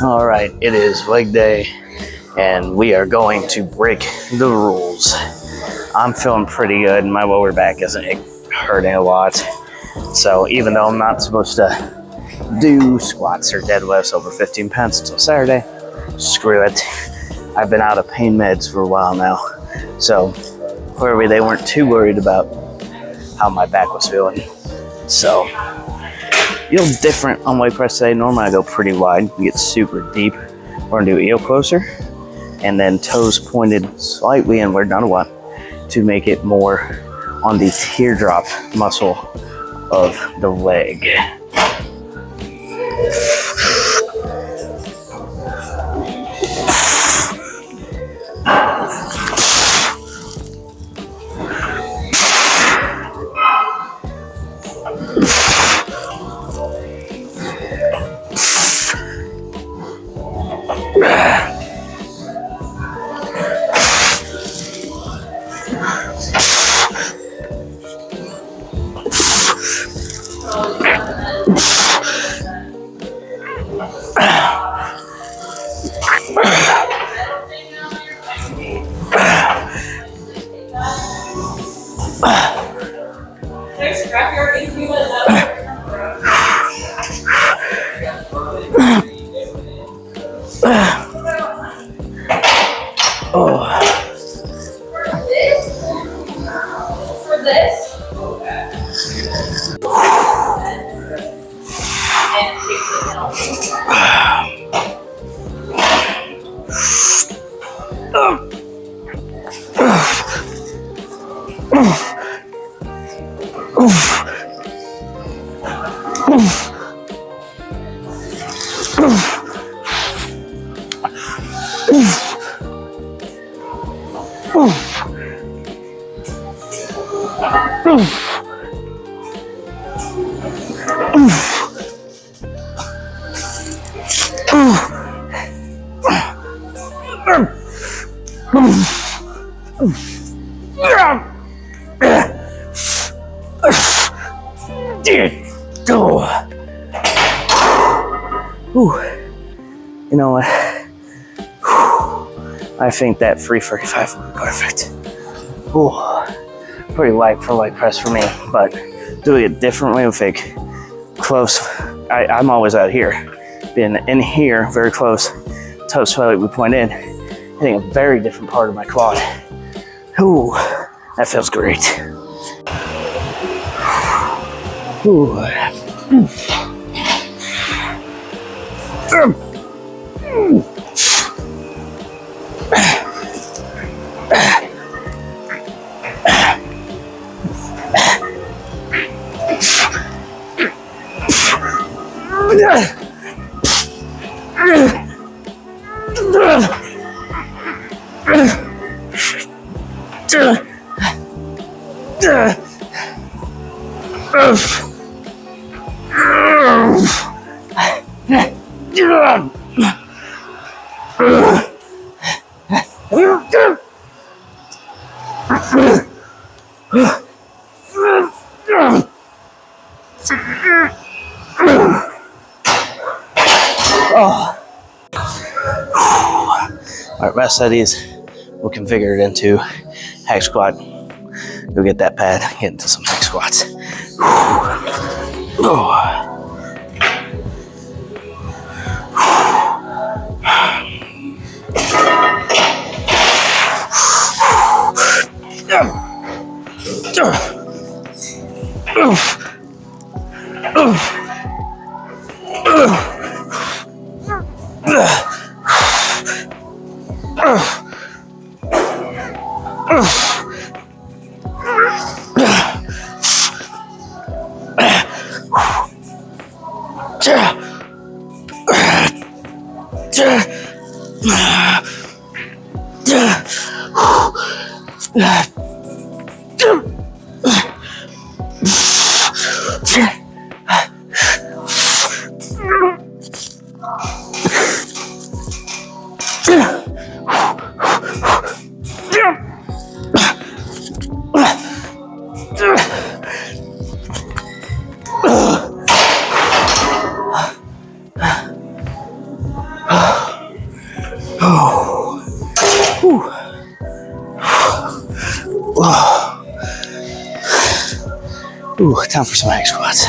All right, it is leg day, and we are going to break the rules. I'm feeling pretty good, and my lower back isn't hurting a lot. So even though I'm not supposed to do squats or deadlifts over 15 pounds until Saturday, screw it. I've been out of pain meds for a while now. So clearly they weren't too worried about how my back was feeling. So feel different on leg press today. Normally I go pretty wide, we get super deep. We're gonna do heel closer and then toes pointed slightly inward, not a lot, to make it more on the teardrop muscle of the leg. You know what? I think that 345 would be perfect. Pretty light for leg press for me, but doing it differently with like close. I'm always out here, being in here, very close, toes slightly point in, hitting a very different part of my quad. Ooh, that feels great. Ooh. All right, rest of these, we'll configure it into hack squat. Go get that pad, get into some hack squats. Oh. Whew. Ooh, time for some hack squats.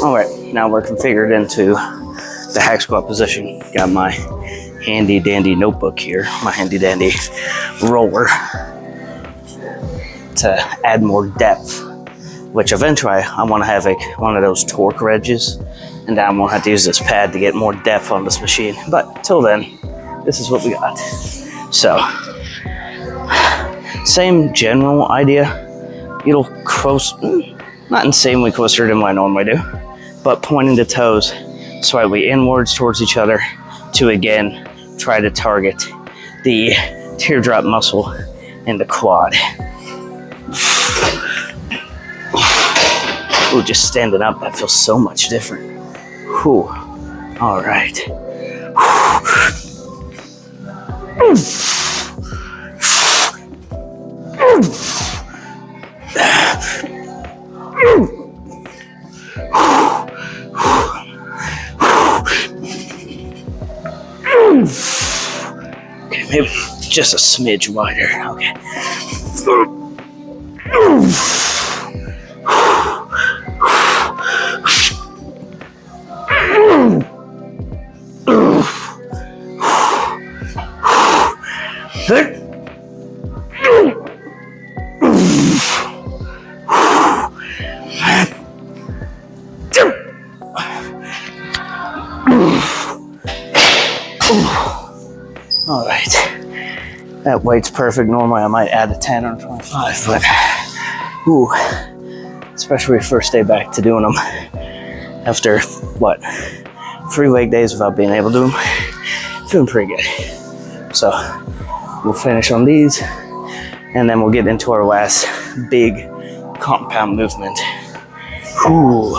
All right, now we're configured into the hack squat position. Got my handy dandy notebook here, my handy dandy roller to add more depth, which eventually I want to have like one of those torque wedges, and then I'm gonna have to use this pad to get more depth on this machine. But till then, this is what we got. So, same general idea. It'll close, not insanely closer than what I normally do, but pointing the toes slightly inwards towards each other to again try to target the teardrop muscle in the quad. Ooh, just standing up, that feels so much different. Whew. All right. Okay, maybe just a smidge wider. Okay. All right, that weight's perfect. Normally I might add a 10 or 25, but ooh, especially first day back to doing them after what, 3 leg days without being able to do them, feeling pretty good. So we'll finish on these, and then we'll get into our last big compound movement. Ooh.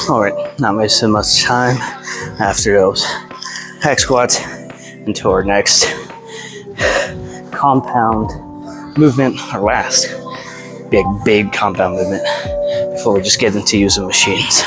All right, not wasting much time after those hack squats into our next compound movement, or last big compound movement before we just get into using machines.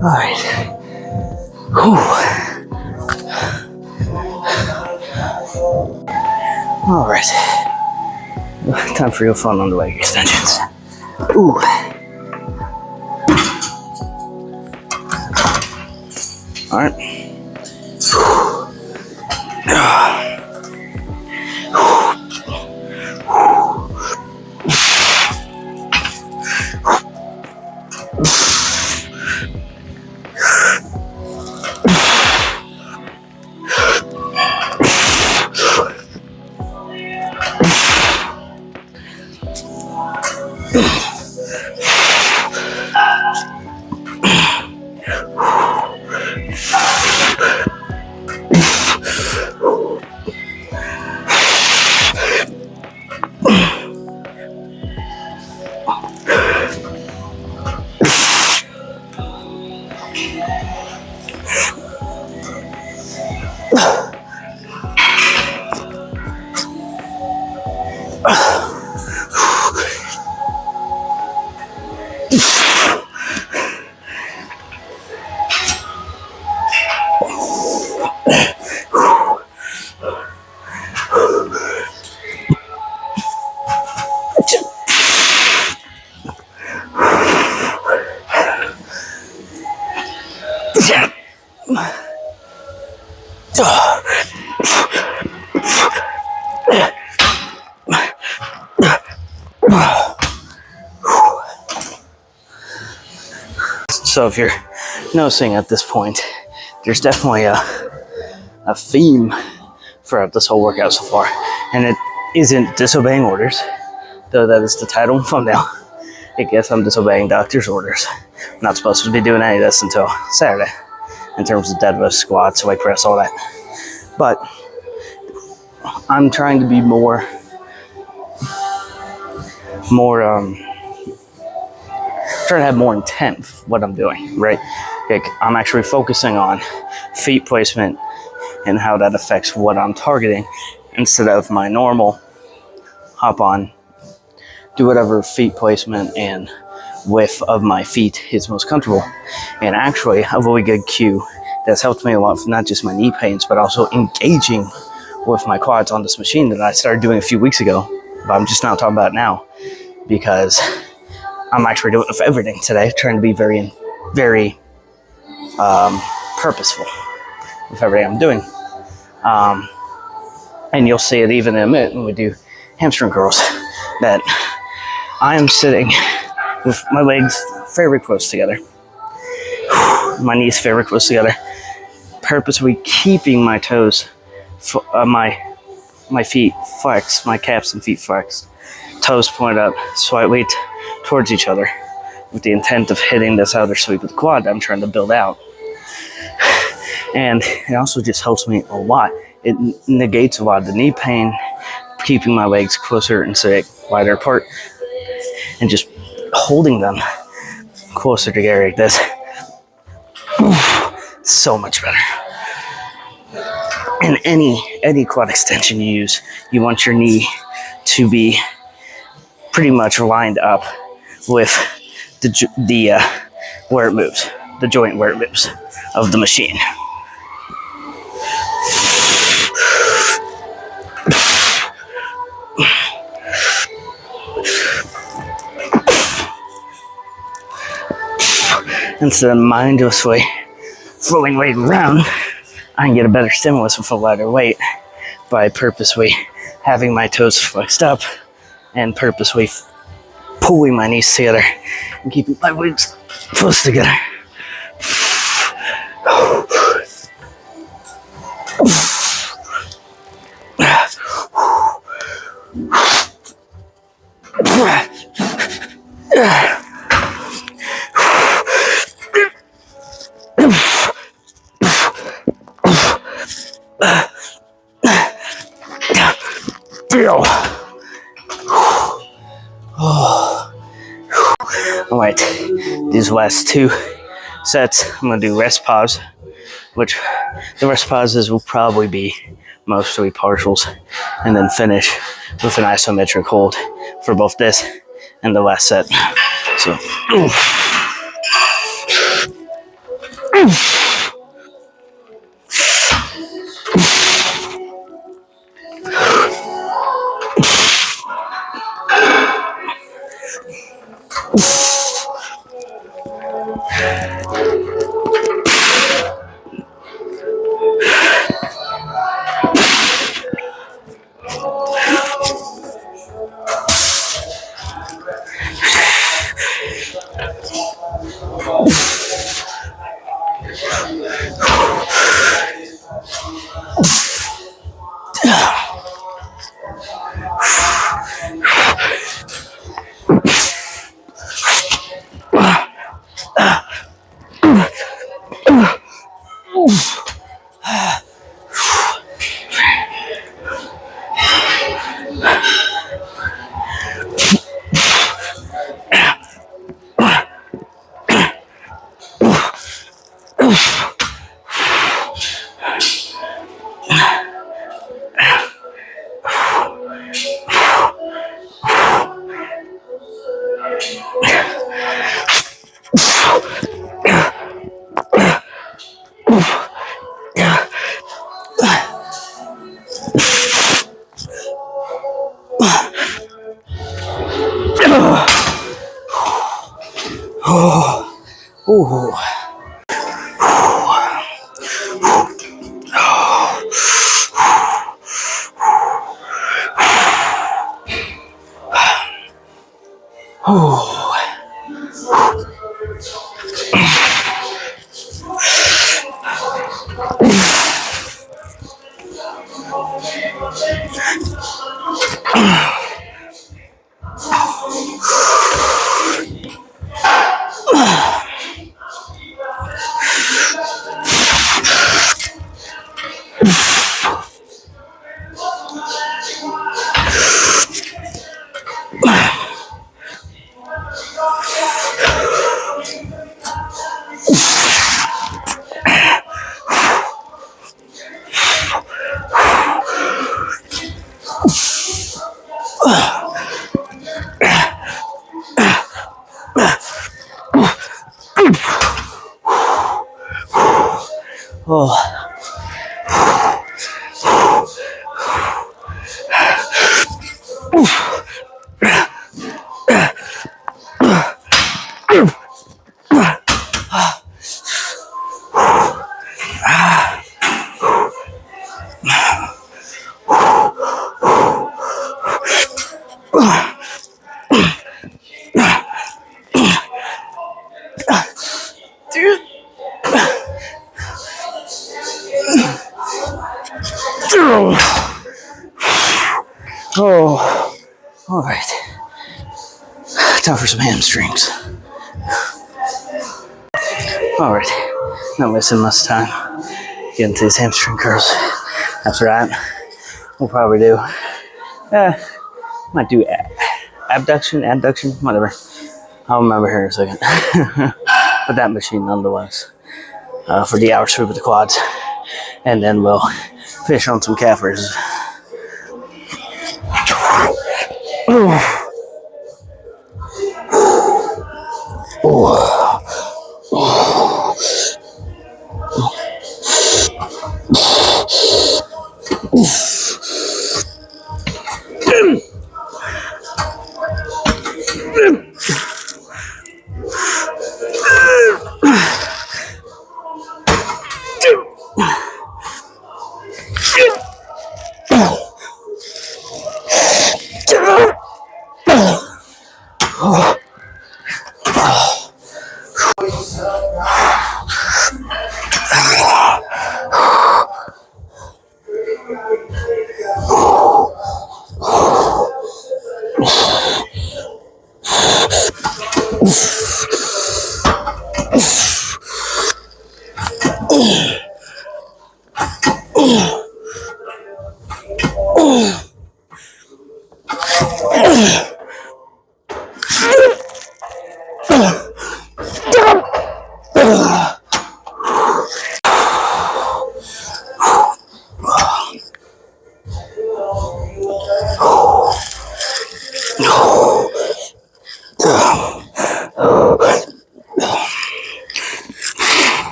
Alright. Alright. Time for your fun on the leg extensions. Ooh. Alright. So if you're noticing at this point, there's definitely a theme throughout this whole workout so far. And it isn't disobeying orders, though that is the title and thumbnail. I guess I'm disobeying doctor's orders. I'm not supposed to be doing any of this until Saturday, in terms of deadlift, squats, leg press, all that. But I'm trying to be more starting to have more intent with what I'm doing, right? Like, I'm actually focusing on feet placement and how that affects what I'm targeting instead of my normal hop on, do whatever feet placement and width of my feet is most comfortable. And actually, a really good cue that's helped me a lot for not just my knee pains, but also engaging with my quads on this machine that I started doing a few weeks ago. But I'm just now talking about it now because I'm actually doing it with everything today, trying to be very, very purposeful with everything I'm doing. And you'll see it even in a minute when we do hamstring curls, that I am sitting with my legs very close together, my knees very close together, purposely keeping my toes, my feet flexed, my calves and feet flexed, toes pointed up slightly towards each other, with the intent of hitting this outer sweep of the quad that I'm trying to build out. And it also just helps me a lot. It negates a lot of the knee pain, keeping my legs closer and wider apart, and just holding them closer together like this. So much better. And any quad extension you use, you want your knee to be pretty much lined up with the where it moves, the joint where it moves of the machine. Instead of mindlessly throwing weight around, I can get a better stimulus with a lighter weight by purposely having my toes flexed up and purposely pulling my knees together and keeping my legs close together. All right, these last two sets, I'm gonna do rest pause, which the rest pauses will probably be mostly partials, and then finish with an isometric hold for both this and the last set. So, Oh. Dude. Oh, all right. Time for some hamstrings. All right, not wasting much time getting to these hamstring curls. After that, we'll probably do, might do abduction, adduction, whatever. I'll remember here in a second. But that machine nonetheless, for the outer sweep of the quads. And then we'll finish on some calf raises.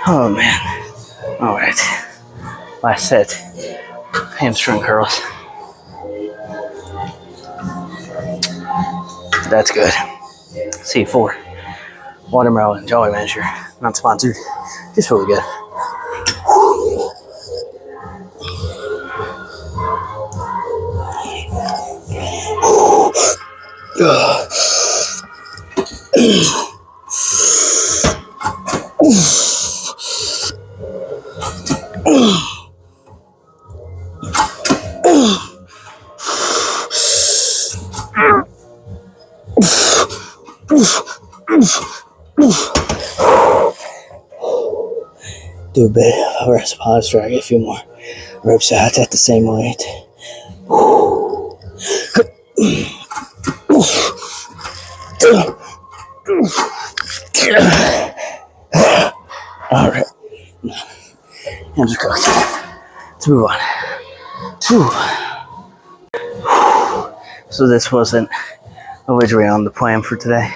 Oh man. All right. Last set. Hamstring curls. That's good. C4. Watermelon Jolly Rancher. Not sponsored. Just really good. Do a bit of a rest pause, drag a few more reps out at the same weight. All right, hands are cooked. Let's move on. So this wasn't originally on the plan for today.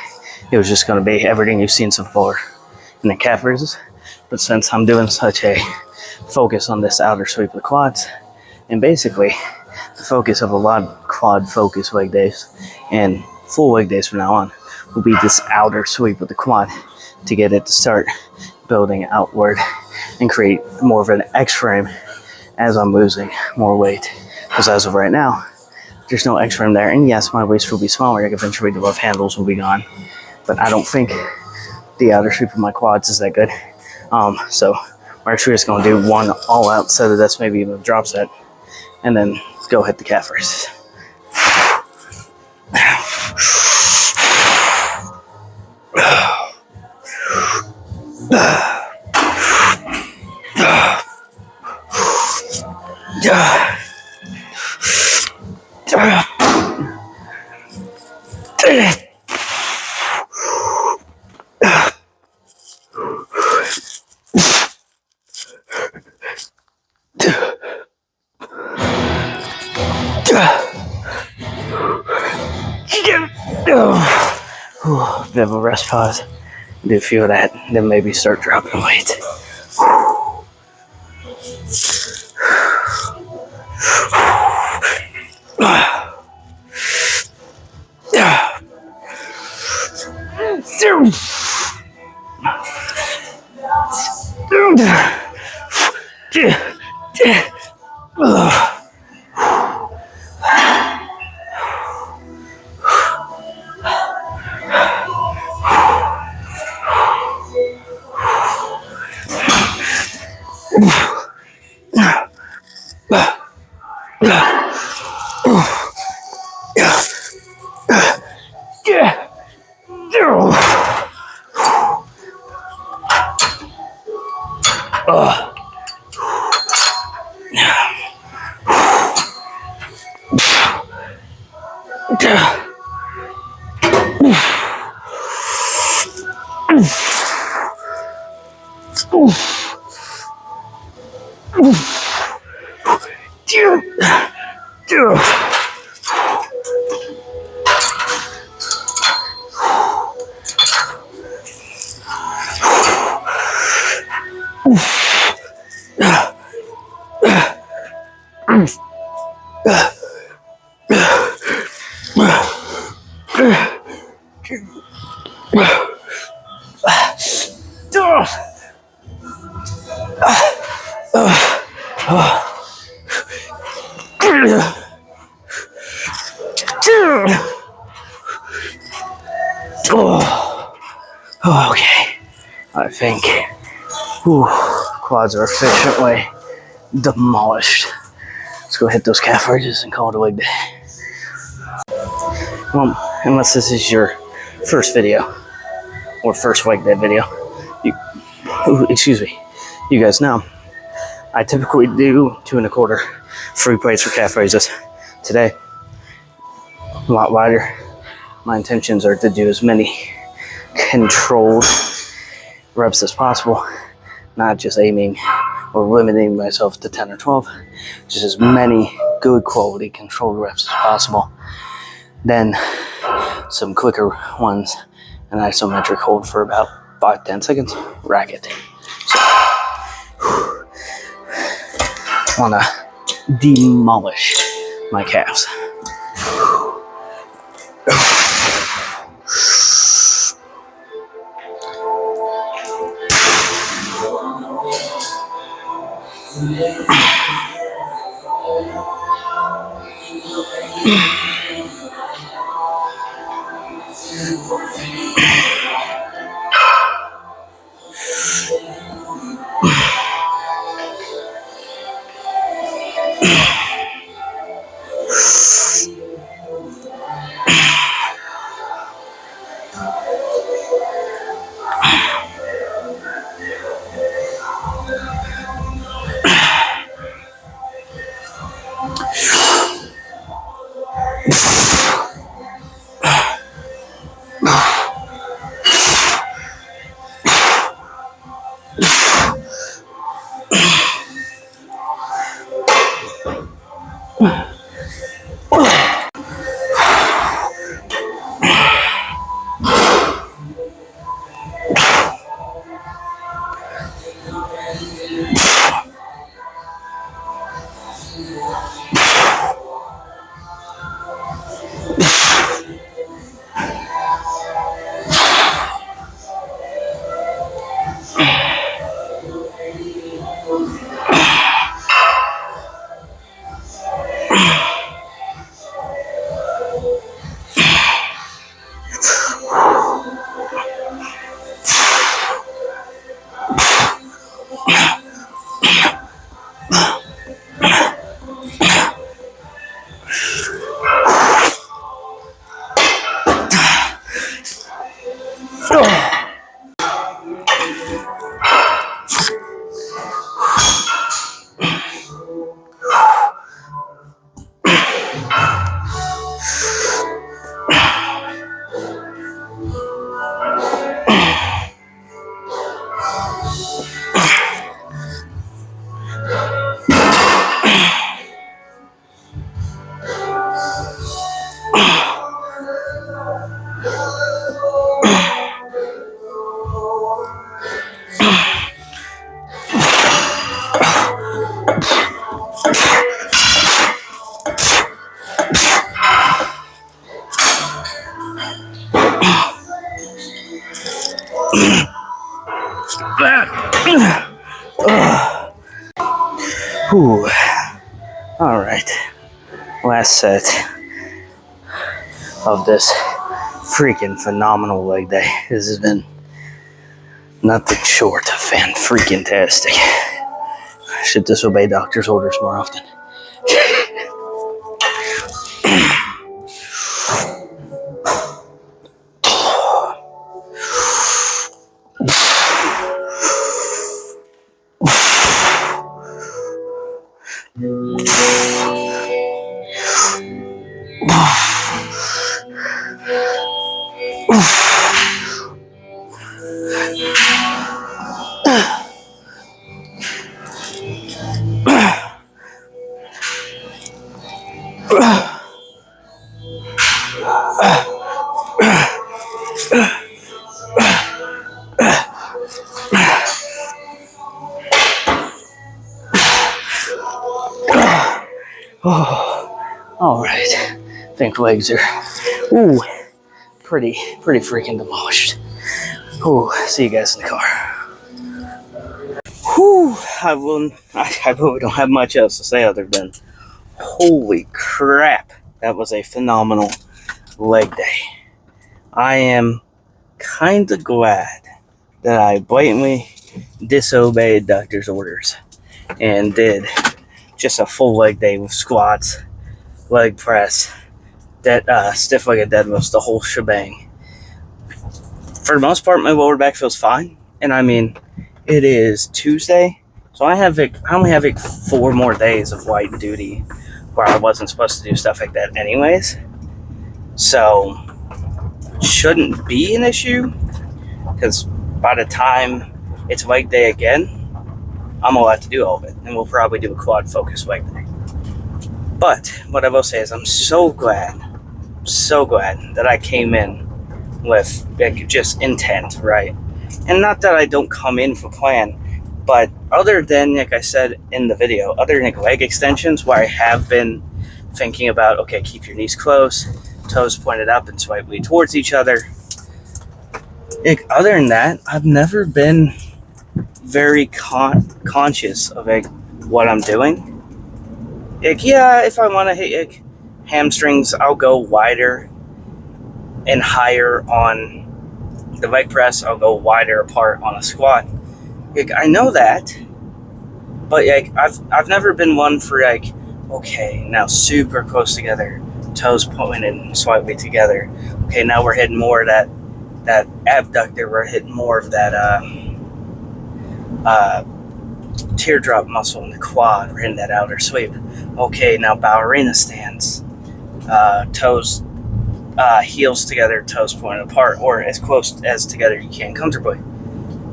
It was just going to be everything you've seen so far in the calf raises. But since I'm doing such a focus on this outer sweep of the quads, and basically the focus of a lot of quad focus leg days and full leg days from now on will be this outer sweep of the quad to get it to start building outward and create more of an X-frame as I'm losing more weight. Because as of right now, there's no X-frame there. And yes, my waist will be smaller. Eventually the love handles will be gone. But I don't think the outer sweep of my quads is that good. So we're actually just going to do one all-out set of this, maybe even a drop set, and then go hit the calf raises. Bit of a rest pause. Do feel that, then maybe start dropping weight. Okay, I think quads are efficiently demolished. Let's go hit those calf raises and call it a leg day. Well, unless this is your first video or first leg day video, excuse me, you guys know I typically do 2 1/4 free plates for calf raises. Today, a lot wider. My intentions are to do as many controlled reps as possible, not just aiming or limiting myself to 10 or 12, just as many good quality controlled reps as possible. Then some quicker ones, an isometric hold for about 5-10 seconds, rack it. So, wanna demolish my calves. Whew. All right. Last set of this freaking phenomenal leg day. This has been nothing short of fan-freaking-tastic. I should disobey doctor's orders more often. All right. I think legs are pretty freaking demolished. See you guys in the car. I really don't have much else to say other than holy crap, that was a phenomenal leg day. I am kind of glad that I blatantly disobeyed doctor's orders and did just a full leg day with squats, leg press, stiff legged deadlifts, the whole shebang. For the most part, my lower back feels fine, and I mean, it is Tuesday, so I only have 4 more days of light duty where I wasn't supposed to do stuff like that anyways. So shouldn't be an issue, because by the time it's leg day again, I'm allowed to do all of it, and we'll probably do a quad focus leg day. But what I will say is I'm so glad that I came in with just intent, right? And not that I don't come in for plan, but other than, like I said in the video, other than leg extensions where I have been thinking about, okay, keep your knees close, toes pointed up and slightly towards each other. Other than that, I've never been very conscious of what I'm doing. If I want to hit hamstrings, I'll go wider and higher on the leg press. I'll go wider apart on a squat. I know that, but I've never been one for okay, now super close together, toes pointed slightly together. Okay, now we're hitting more of that abductor. We're hitting more of that teardrop muscle in the quad. We're hitting that outer sweep. Okay, now ballerina stance. Toes, heels together, toes pointed apart, or as close as together you can comfortably.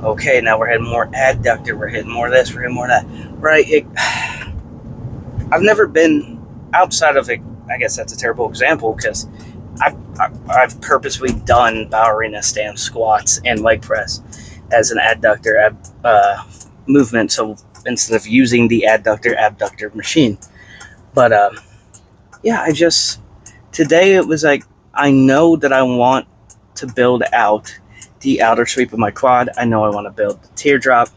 Okay, now we're hitting more adductor. We're hitting more of this. We're hitting more of that. Right? I've never been outside of I guess that's a terrible example because I've purposely done ballerina stance, squats, and leg press as an adductor movement. So instead of using the abductor machine, but today it was I know that I want to build out the outer sweep of my quad. I know I want to build the teardrop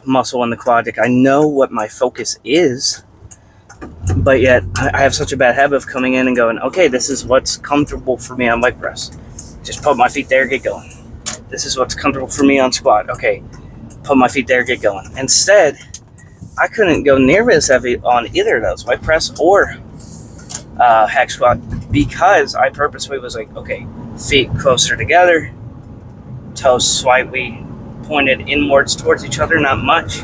muscle in the quad. I know what my focus is, but yet I have such a bad habit of coming in and going, okay, this is what's comfortable for me on leg press. Just put my feet there, get going. This is what's comfortable for me on squat. Okay, put my feet there, get going. Instead, I couldn't go near as heavy on either of those, leg press or hack squat, because I purposely was okay, feet closer together, toes slightly pointed inwards towards each other, not much,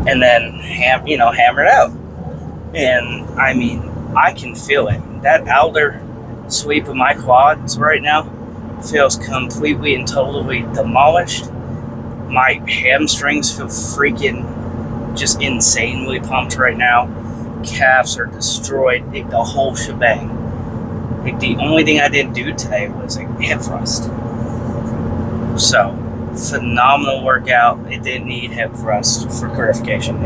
and then hammer it out. And I mean, I can feel it. That outer sweep of my quads right now feels completely and totally demolished. My hamstrings feel freaking just insanely pumped right now. Calves are destroyed, the whole shebang. The only thing I didn't do today was hip thrust. So Phenomenal workout. It didn't need hip thrust for clarification.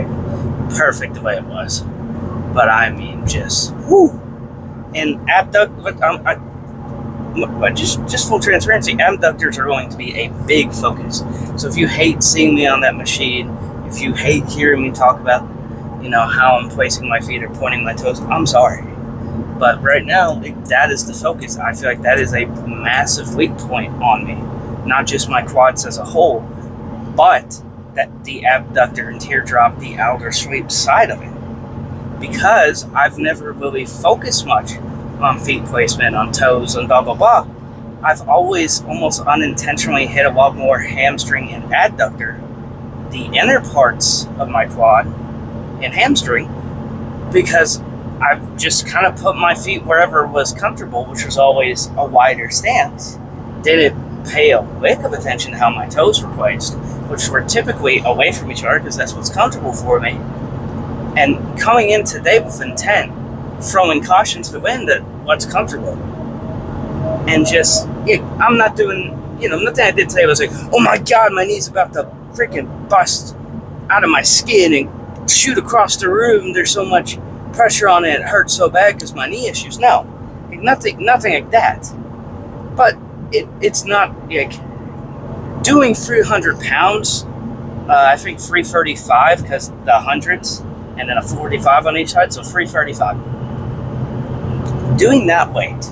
Perfect the way it was. But I mean, just whoo. And abduct. But just full transparency, abductors are going to be a big focus. So if you hate seeing me on that machine, if you hate hearing me talk about, how I'm placing my feet or pointing my toes, I'm sorry. But right now, that is the focus. I feel like that is a massive weak point on me. Not just my quads as a whole, but that the abductor and teardrop, the outer sweep side of it. Because I've never really focused much on feet placement, on toes, and blah, blah, blah. I've always almost unintentionally hit a lot more hamstring and adductor, the inner parts of my quad and hamstring, because I've just kind of put my feet wherever was comfortable, which was always a wider stance. Didn't pay a lick of attention to how my toes were placed, which were typically away from each other because that's what's comfortable for me. And coming in today with intent, throwing caution to the wind at what's comfortable. And just, I'm not doing, nothing I did today was like, oh my God, my knee's about to freaking bust out of my skin and shoot across the room. There's so much pressure on it. It hurts so bad because my knee issues. No, nothing like that. But it's not like doing 300 pounds. I think 335 because the hundreds and then a 45 on each side, so 335. Doing that weight,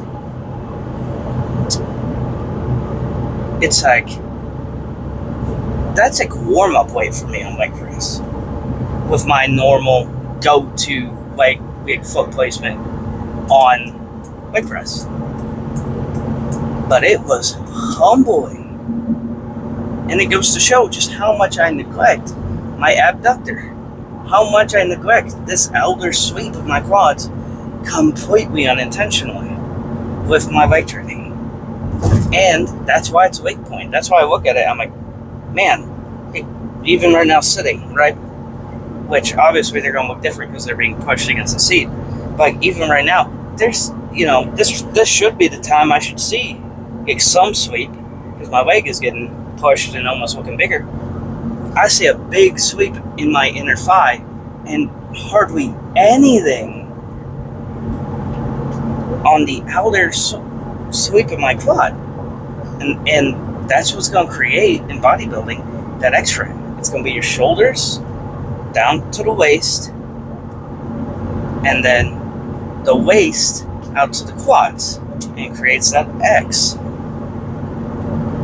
it's like, that's like warm-up weight for me on leg press with my normal go-to big foot placement on leg press. But it was humbling. And it goes to show just how much I neglect my abductor, how much I neglect this outer sweep of my quads completely unintentionally with my weight training. And that's why it's a weak point. That's why I look at it, I'm like, man, even right now sitting, right? Which obviously they're going to look different because they're being pushed against the seat. But even right now, there's, this should be the time I should see some sweep because my leg is getting pushed and almost looking bigger. I see a big sweep in my inner thigh and hardly anything on the outer sweep of my quad. And that's what's going to create in bodybuilding that X-ray. It's going to be your shoulders down to the waist, and then the waist out to the quads, and it creates that X.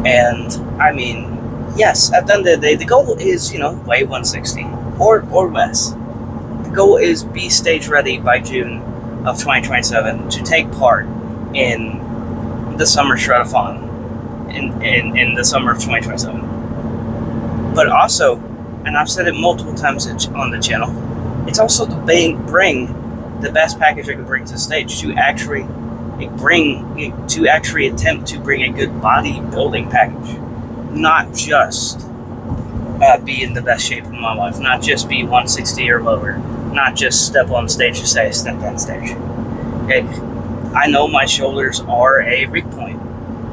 And I mean, yes, at the end of the day, the goal is, weigh 160 or less. The goal is be stage ready by June of 2027 to take part in the summer shred-a-thon in the summer of 2027. But also, and I've said it multiple times on the channel, it's also to bring the best package I can bring to the stage to actually attempt to bring a good bodybuilding package, not just be in the best shape of my life, not just be 160 or lower, not just step on stage to say I stepped on stage. Okay, I know my shoulders are a weak point,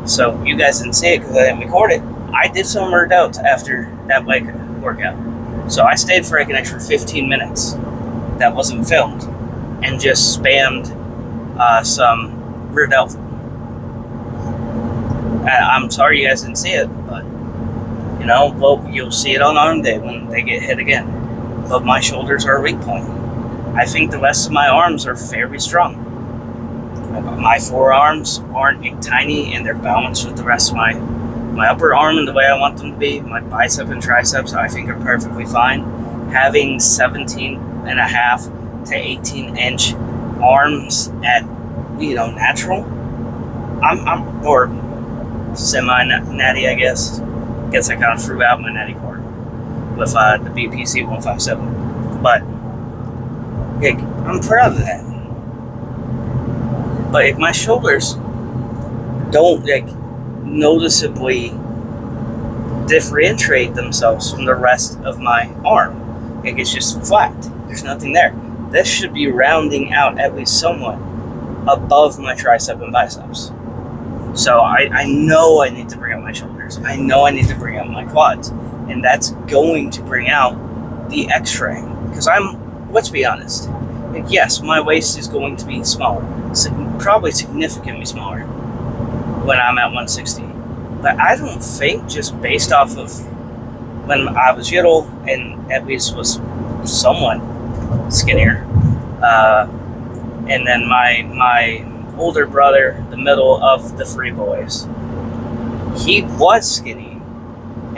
so you guys didn't see it because I didn't record it. I did some workouts after that leg workout, so I stayed for like an extra 15 minutes that wasn't filmed and just spammed some rear delt. I'm sorry you guys didn't see it, but you'll see it on arm day when they get hit again. But my shoulders are a weak point. I think the rest of my arms are fairly strong. My forearms aren't tiny and they're balanced with the rest of my upper arm in the way I want them to be. My bicep and triceps I think are perfectly fine. Having 17.5 to 18 inch arms at natural, I'm or semi-natty, I guess. I kind of threw out my natty cord with the BPC 157. But I'm proud of that. But my shoulders don't noticeably differentiate themselves from the rest of my arm. It's just flat. There's nothing there. This should be rounding out at least somewhat above my tricep and biceps. So I know I need to bring up my shoulders. shoulders. I know I need to bring out my quads, and that's going to bring out the X-ray. Because let's be honest, yes, my waist is going to be smaller, probably significantly smaller when I'm at 160. But I don't think, just based off of when I was little and at least was somewhat skinnier, and then my older brother, the middle of the three boys, he was skinny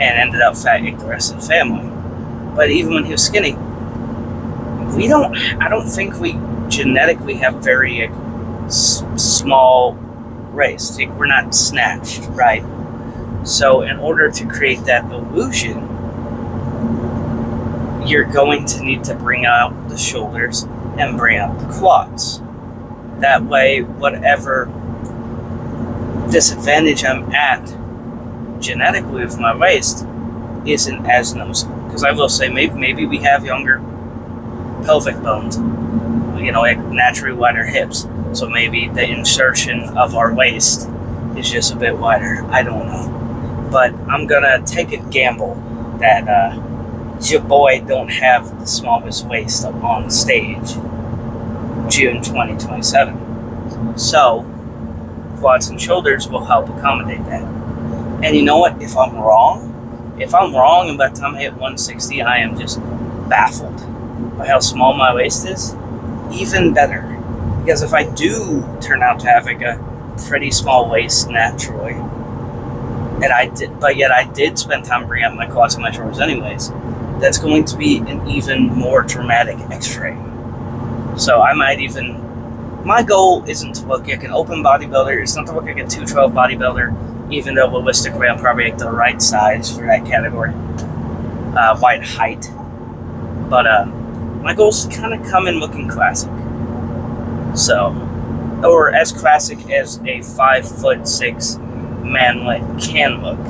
and ended up fat like the rest of the family. But even when he was skinny, I don't think we genetically have very small waists. We're not snatched, right? So in order to create that illusion, you're going to need to bring out the shoulders and bring out the quads. That way, whatever disadvantage I'm at genetically with my waist isn't as noticeable. Because I will say, maybe we have younger pelvic bones, like naturally wider hips. So maybe the insertion of our waist is just a bit wider. I don't know. But I'm gonna take a gamble that your boy don't have the smallest waist up on stage June 2027. So quads and shoulders will help accommodate that. And you know what? If I'm wrong, and by the time I hit 160, I am just baffled by how small my waist is, even better. Because if I do turn out to have like a pretty small waist naturally, and I did spend time bringing up my quads and my shoulders anyways, that's going to be an even more dramatic X-ray. So I might even, my goal isn't to look like an open bodybuilder, it's not to look like a 212 bodybuilder, even though realistically I'm probably like the right size for that category, right height. But my goal is to kind of come in looking classic. So, or as classic as a 5'6" man can look.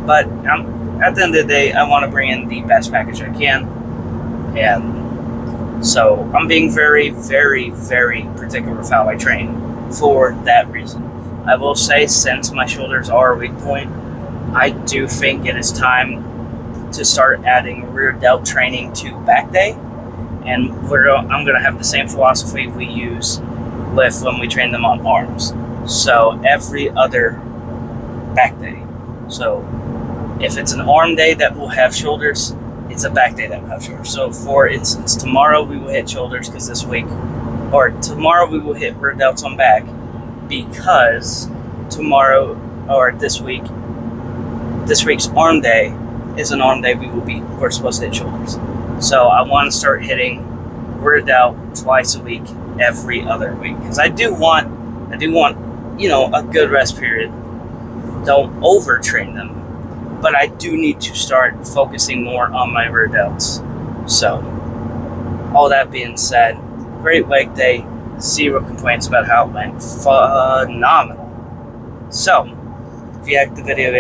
But at the end of the day, I want to bring in the best package I can. And so I'm being very, very, very particular with how I train for that reason. I will say, since my shoulders are a weak point, I do think it is time to start adding rear delt training to back day. And I'm going to have the same philosophy we use with when we train them on arms. So every other back day. So if it's an arm day that will have shoulders, it's a back day that will have shoulders. So for instance, tomorrow we will hit shoulders because tomorrow we will hit rear delts on back because this week's arm day is an arm day we're supposed to hit shoulders. So I want to start hitting rear delt twice a week, every other week, because I do want a good rest period. Don't overtrain them, but I do need to start focusing more on my rear delts. So all that being said, great leg day, zero complaints about how it went, phenomenal. So if you liked the video,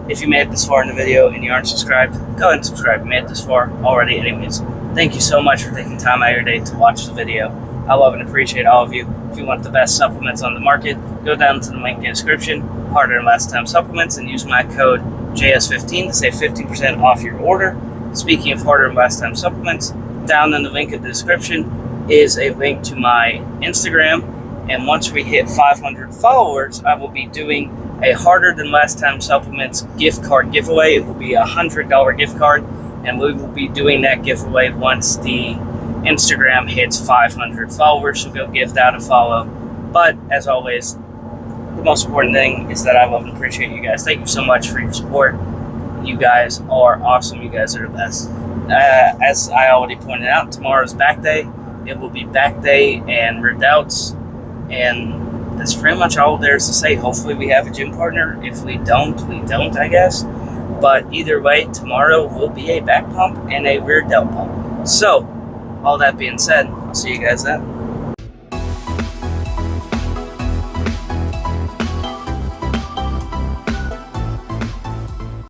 if you made it this far in the video and you aren't subscribed, go ahead and subscribe. You made it this far already anyways. Thank you so much for taking time out of your day to watch the video. I love and appreciate all of you. If you want the best supplements on the market, go down to the link in the description, Harder Than Last Time Supplements, and use my code JS15 to save 15% off your order. Speaking of Harder Than Last Time Supplements, down in the link in the description is a link to my Instagram, and once we hit 500 followers, I will be doing a Harder Than Last Time Supplements gift card giveaway. It will be a $100 gift card, and we will be doing that giveaway once the Instagram hits 500 followers, so go give that a follow. But as always, the most important thing is that I love and appreciate you guys. Thank you so much for your support. You guys are awesome. You guys are the best. As I already pointed out, tomorrow's back day. It will be back day and rear delts, and that's pretty much all there is to say. Hopefully we have a gym partner. If we don't, we don't, I guess. But either way, tomorrow will be a back pump and a rear delt pump. So, all that being said, I'll see you guys then.